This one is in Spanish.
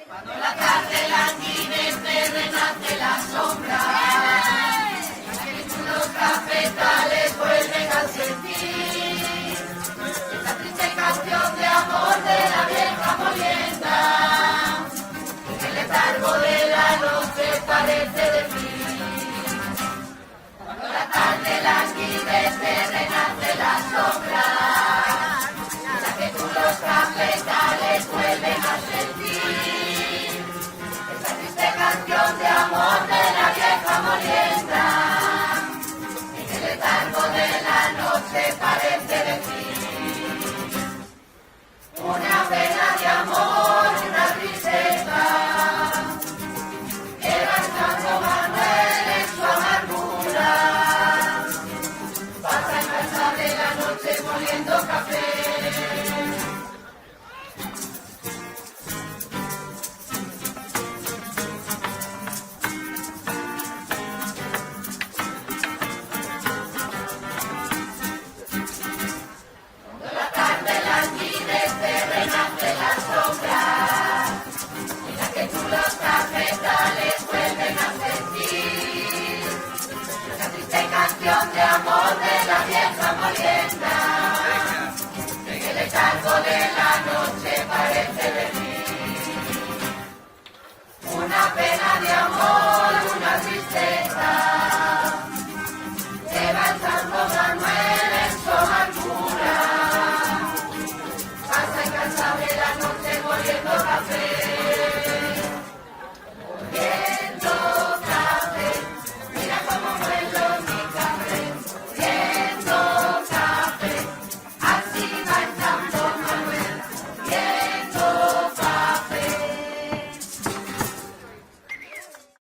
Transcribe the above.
Cuando la tarde languidece, renace la sombra, los cafetales vuelven a sentir esta triste canción de amor de la vieja molienda, que el letargo de la noche parece decir. Cuando la tarde languidece, renace la sombra, los cafetales vuelven a sentir esta triste canción de amor de la vieja molienda, en el letargo de la noche parece decir.